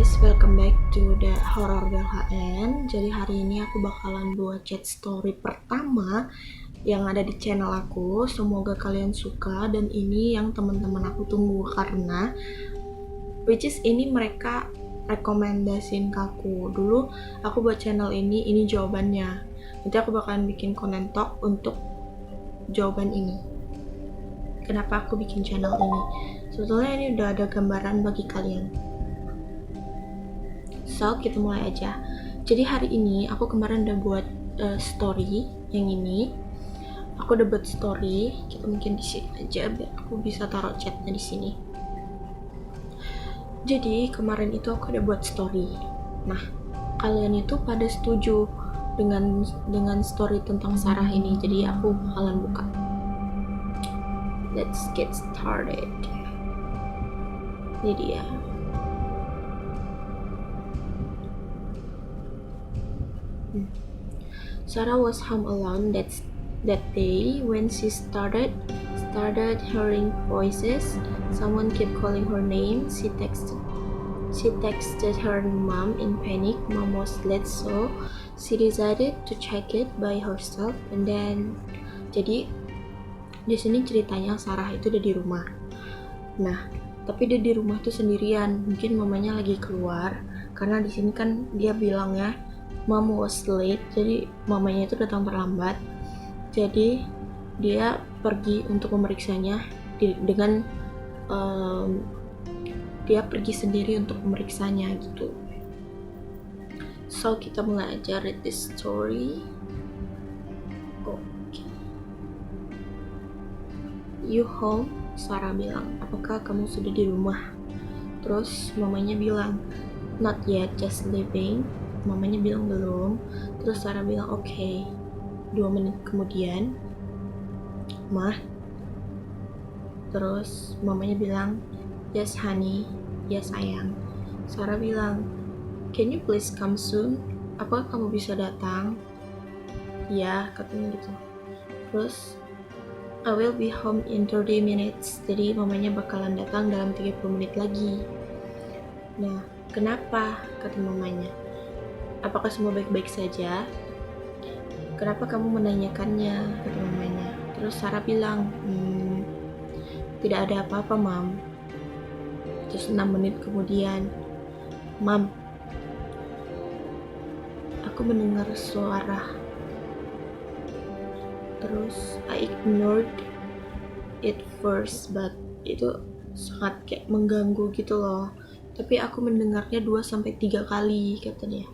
guys, welcome back to the Horror BLHN. Jadi hari ini aku bakalan buat chat story pertama yang ada di channel aku. Semoga kalian suka, dan ini yang teman-teman aku tunggu karena which is ini mereka rekomendasiin ke aku. Dulu aku buat channel ini jawabannya. Nanti aku bakalan bikin konten talk untuk jawaban ini. Kenapa aku bikin channel ini? Sebetulnya ini udah ada gambaran bagi kalian. So, kita mulai aja. Jadi hari ini aku kemarin udah buat story yang ini. Aku udah buat story. Kita mungkin di sini aja biar aku bisa taruh chatnya di sini. Jadi kemarin itu aku udah buat story. Nah, kalian itu pada setuju dengan story tentang Sarah ini. Jadi aku bakalan buka. Let's get started. Ini dia. Sarah was home alone that day when she started hearing voices. Someone kept calling her name. She texted her mom in panic. Mom was late, so she decided to check it by herself. And then, jadi di sini ceritanya Sarah itu udah di rumah. Nah, tapi dia di rumah tuh sendirian. Mungkin mamanya lagi keluar, karena di sini kan dia bilang ya, Mom was late, jadi mamanya itu datang terlambat. Jadi dia pergi untuk memeriksanya dengan dia pergi sendiri untuk memeriksanya gitu. So kita mulai aja read this story. Okay. You home? Sarah bilang, apakah kamu sudah di rumah? Terus mamanya bilang, not yet, just leaving. Mamanya bilang belum. Terus Sarah bilang okay. 2 menit kemudian, Mah. Terus mamanya bilang, yes honey, yes sayang. Sarah bilang, can you please come soon? Apakah kamu bisa datang? Ya, katanya gitu. Terus I will be home in 30 minutes. Jadi mamanya bakalan datang dalam 30 menit lagi. Nah, kenapa? Kata mamanya. Apakah semua baik-baik saja? Kenapa kamu menanyakannya? Kata mamanya. Terus Sarah bilang, tidak ada apa-apa, Mam. Terus 6 menit kemudian, Mam, aku mendengar suara. Terus I ignored it first, but itu sangat kayak mengganggu gitu loh. Tapi aku mendengarnya 2-3 kali, kata dia.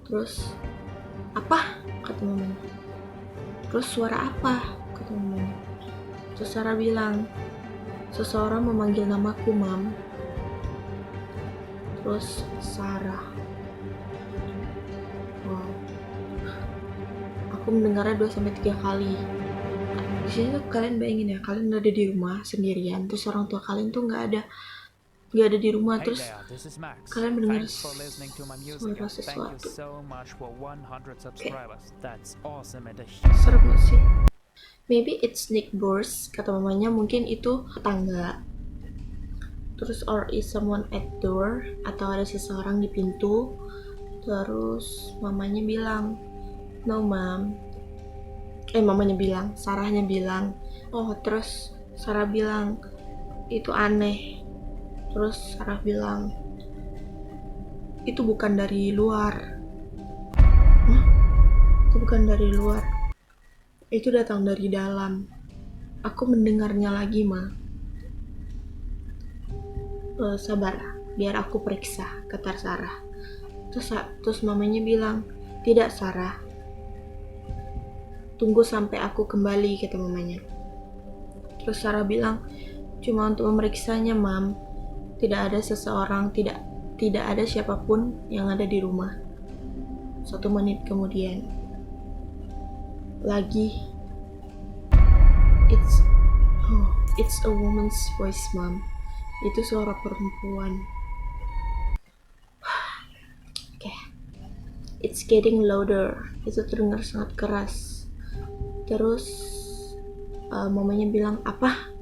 Terus, apa? Kata mamanya. Terus suara apa? Kata mamanya. Terus Sarah bilang, seseorang memanggil namaku, Mam. Terus Sarah, wow, aku mendengarnya 2-3 kali. Di sini tuh kalian bayangin ya, kalian udah ada di rumah sendirian, terus orang tua kalian tuh nggak ada di rumah, terus kalian mendengar suara sesuatu. Serem gak sih? Maybe it's neighbors, kata mamanya, mungkin itu tetangga. Terus or is someone at door, atau ada seseorang di pintu. Terus mamanya bilang, no mom. Mamanya bilang, Sarahnya bilang, oh. Terus Sarah bilang, itu aneh. Terus Sarah bilang, itu bukan dari luar. Itu bukan dari luar. Itu datang dari dalam. Aku mendengarnya lagi, Ma. Sabar, biar aku periksa, kata Sarah. Terus mamanya bilang, tidak Sarah. Tunggu sampai aku kembali, kata mamanya. Terus Sarah bilang, cuma untuk memeriksanya, Mam. Tidak ada seseorang, tidak ada siapapun yang ada di rumah. 1 menit kemudian, lagi, it's a woman's voice, Mom. Itu suara perempuan. Okay. It's getting louder. Itu terdengar sangat keras. Terus mamanya bilang, apa?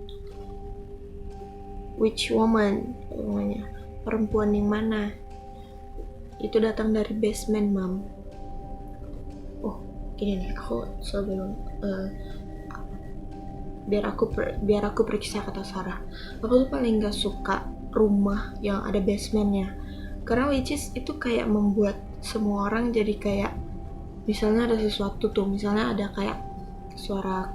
Which woman? Mamanya, perempuan yang mana? itu datang dari basement, Mom. Oh, gini nih, aku sebelum biar aku periksa, kata Sarah. Aku tuh paling gak suka rumah yang ada basementnya, karena which is itu kayak membuat semua orang jadi kayak, misalnya ada sesuatu tuh, misalnya ada kayak suara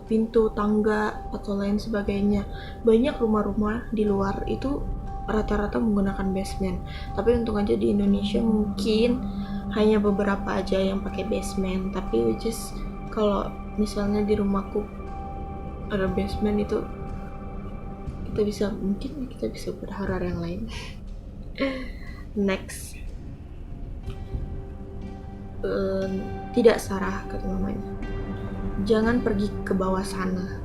pintu, tangga, atau lain sebagainya. Banyak rumah-rumah di luar itu rata-rata menggunakan basement, tapi untung aja di Indonesia mungkin hanya beberapa aja yang pakai basement. Tapi which is kalau misalnya di rumahku ada basement, itu kita bisa berharap yang lain. Next. Tidak, Sarah, kata mamanya. Jangan pergi ke bawah sana.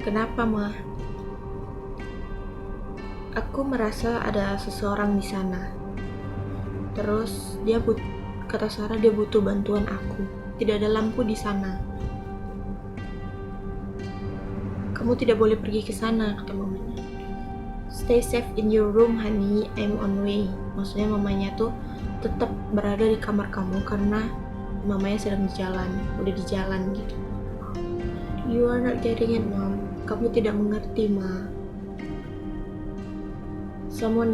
Kenapa, Ma? Aku merasa ada seseorang di sana. Terus kata Sarah, dia butuh bantuan aku. Tidak ada lampu di sana. Kamu tidak boleh pergi ke sana, kata mamanya. Stay safe in your room, honey. I'm on way. Maksudnya mamanya tuh tetap berada di kamar kamu karena mamanya sedang udah di jalan gitu. You are not getting it, Mom. Kamu tidak mengerti, Ma. Someone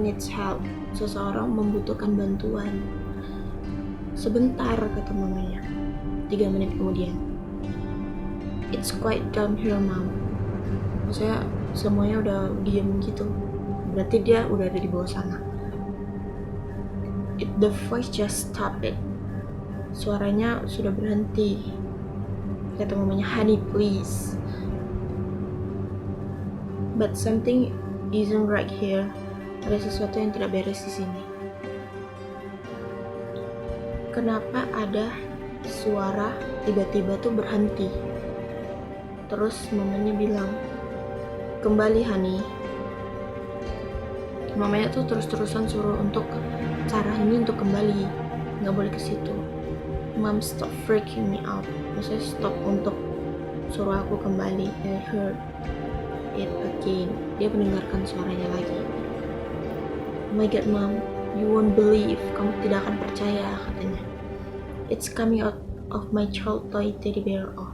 needs help. Seseorang membutuhkan bantuan. Sebentar, kata mamanya. 3 menit kemudian. It's quite down here, Mom. Maksudnya semuanya udah diem gitu. Berarti dia udah ada di bawah sana. The voice just stopped it. Suaranya sudah berhenti. Kata mamanya, honey, please. But something isn't right here. Ada sesuatu yang tidak beres di sini. Kenapa ada suara tiba-tiba tuh berhenti? Terus mamanya bilang, kembali, honey. Mamanya tuh terus-terusan suruh untuk cara ini untuk kembali, nggak boleh ke situ. Mom, stop freaking me out. Maksudnya stop untuk suruh aku kembali. I heard it again. Dia mendengarkan suaranya lagi. Oh my god, Mom, you won't believe. Kamu tidak akan percaya, katanya. It's coming out of my child toy teddy bear. Oh,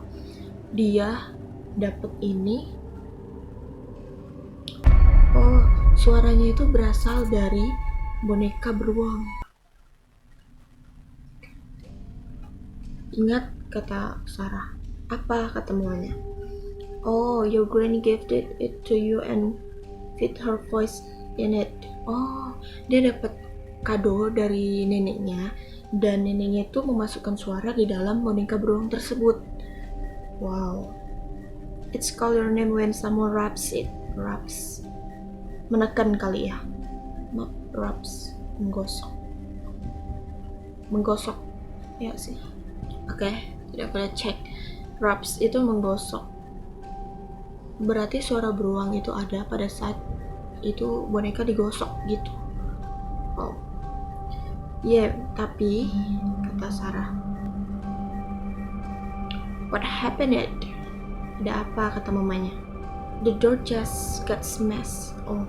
dia dapet ini. Oh, suaranya itu berasal dari boneka beruang. Ingat, kata Sarah. Apa, kata mamanya? Oh, your granny gifted it to you and fit her voice in it. Oh, dia dapat kado dari neneknya, dan neneknya itu memasukkan suara di dalam boneka beruang tersebut. Wow. It's call your name when someone rubs it. Rubs. Menekan kali ya. Rubs. Menggosok. Ya sih. Oke, tidak boleh cek. Rubs itu menggosok. Berarti suara beruang itu ada pada saat itu boneka digosok gitu. Oh. Yeah, tapi kata Sarah. What happened? Ada apa, kata mamanya? The door just got smashed. Oh,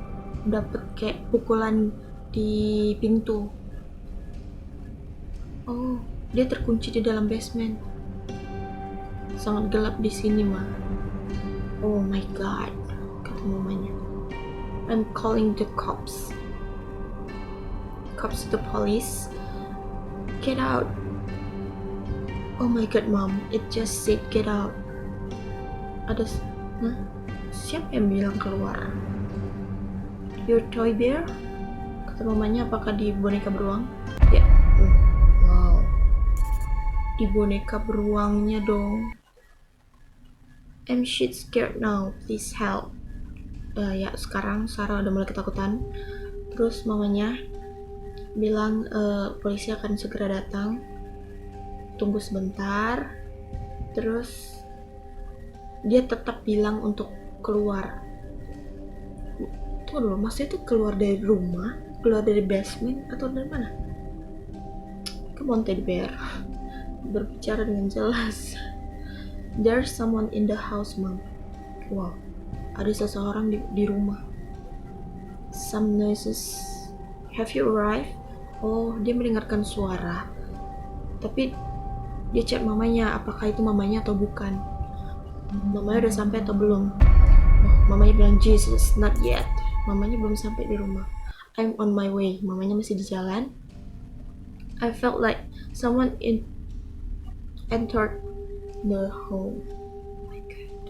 dapet kayak pukulan di pintu. Oh, dia terkunci di dalam basement. Sangat gelap di sini, Ma. Oh my god, kata mamanya. I'm calling the cops. Cops to police. Get out. Oh my god, Mom. It just said get out. Siapa yang bilang keluar? Your toy bear? Kata mamanya, apakah di boneka beruang? Ya. Wow. Di boneka beruangnya dong. I'm shit scared now. Please help. Ya, sekarang Sarah udah mulai ketakutan. Terus mamanya bilang polisi akan segera datang. Tunggu sebentar. Terus dia tetap bilang untuk keluar. Tunggu dulu, maksudnya itu keluar dari rumah, keluar dari basement, atau dari mana? Come on, teddy bear. Berbicara dengan jelas. There's someone in the house, Mom. Wow, ada seseorang di rumah. Some noises have you arrived? Oh, dia mendengarkan suara, tapi dia cek mamanya, apakah itu mamanya atau bukan. Mamanya udah sampai atau belum? Oh, mamanya bilang, Jesus, not yet. Mamanya belum sampai di rumah. I'm on my way. Mamanya masih di jalan. I felt like someone entered the home. Oh my God.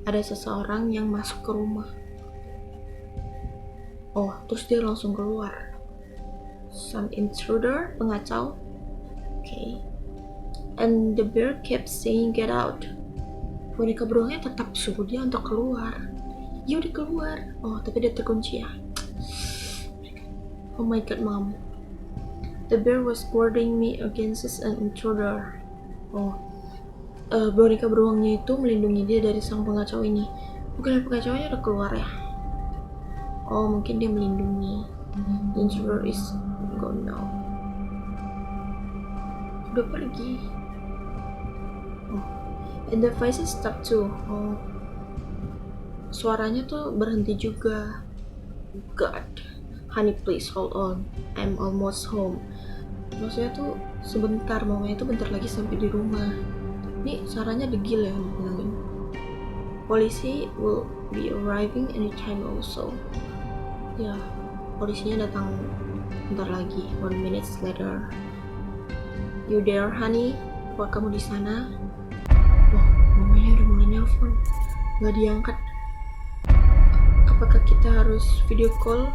Ada seseorang yang masuk ke rumah. Oh, terus dia langsung keluar. Some intruder, pengacau. Okay. And the bear kept saying, get out. Boneka beruangnya tetap suruh dia untuk keluar. Ya udah keluar. Oh, tapi dia terkunci ya. Oh my God, Mom. The bear was guarding me against an intruder. Oh, boneka beruangnya itu melindungi dia dari sang pengacau ini. Bukan pengacaunya udah keluar ya? Oh, mungkin dia melindungi. The intruder is gone now. Udah pergi. Oh, and the voices stopped too. Oh, suaranya tuh berhenti juga. God, honey, please hold on. I'm almost home. Maksudnya tuh sebentar, mamanya tuh bentar lagi sampai di rumah. Ini suaranya degil ya bilangin. Polisi will be arriving anytime also. Ya, polisinya datang bentar lagi. 1 minute later. You there, honey? Apa kamu di sana? Wah, mamanya udah mulai nelfon. Gak diangkat. Apakah kita harus video call?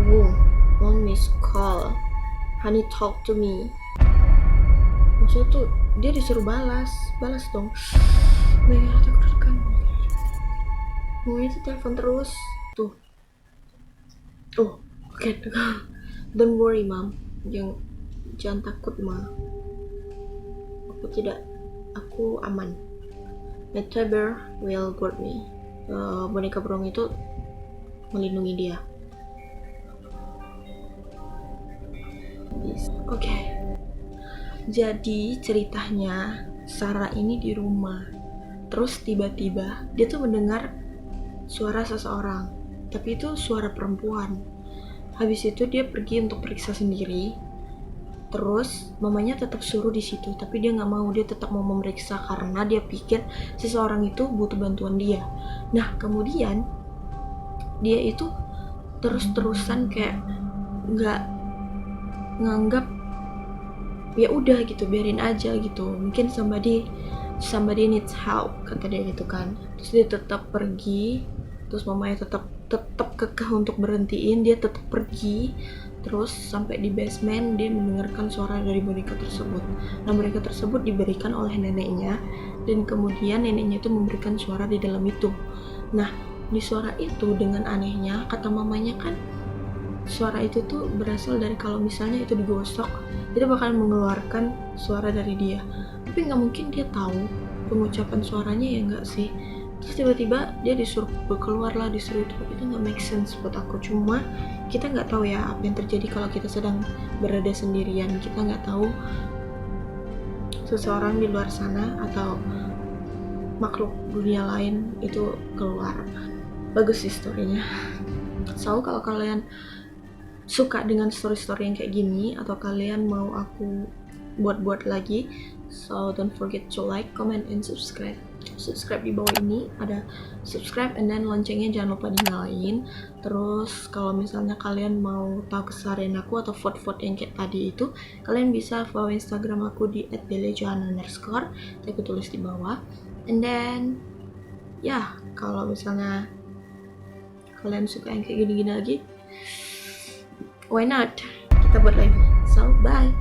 Oh, one missed call. Honey, talk to me. Maksudnya tuh dia disuruh balas dong. Mereka deg-degan. Mau itu telepon terus tuh. Oh, oke. Don't worry, Mom. Jangan takut, Ma. Aku aman. My toy bear will guard me. Boneka beruang itu melindungi dia. Oke. Jadi ceritanya Sarah ini di rumah. Terus tiba-tiba dia tuh mendengar suara seseorang. Tapi itu suara perempuan. Habis itu dia pergi untuk periksa sendiri. Terus mamanya tetap suruh di situ, tapi dia nggak mau. Dia tetap mau memeriksa karena dia pikir seseorang itu butuh bantuan dia. Nah kemudian dia itu terus-terusan kayak nggak nganggap ya udah gitu, biarin aja gitu. Mungkin somebody needs help, kata dia gitu kan. Terus dia tetap pergi. Terus mamanya tetap kekeh untuk berhentiin. Dia tetap pergi. Terus sampai di basement dia mendengarkan suara dari boneka tersebut. Nah boneka tersebut diberikan oleh neneknya, dan kemudian neneknya itu memberikan suara di dalam itu. Nah di suara itu dengan anehnya kata mamanya kan suara itu tuh berasal dari kalau misalnya itu digosok itu bakal mengeluarkan suara dari dia. Tapi nggak mungkin dia tahu pengucapan suaranya ya nggak sih. Terus tiba-tiba dia disuruh keluar lah, disuruh itu nggak make sense buat aku. Cuma kita nggak tahu ya apa yang terjadi kalau kita sedang berada sendirian. Kita nggak tahu seseorang di luar sana atau makhluk dunia lain itu keluar. Bagus sih storynya. So kalau kalian suka dengan story-story yang kayak gini atau kalian mau aku buat lagi, so don't forget to like, comment, and subscribe di bawah ini ada subscribe, and then loncengnya jangan lupa dinyalain. Terus kalau misalnya kalian mau tahu keseharian aku atau vote-vote yang kayak tadi itu, kalian bisa follow Instagram aku di @delejohan_, aku tulis di bawah. And then ya kalau misalnya kalian suka yang kayak gini-gini lagi, why not, kita buat lagi. So bye.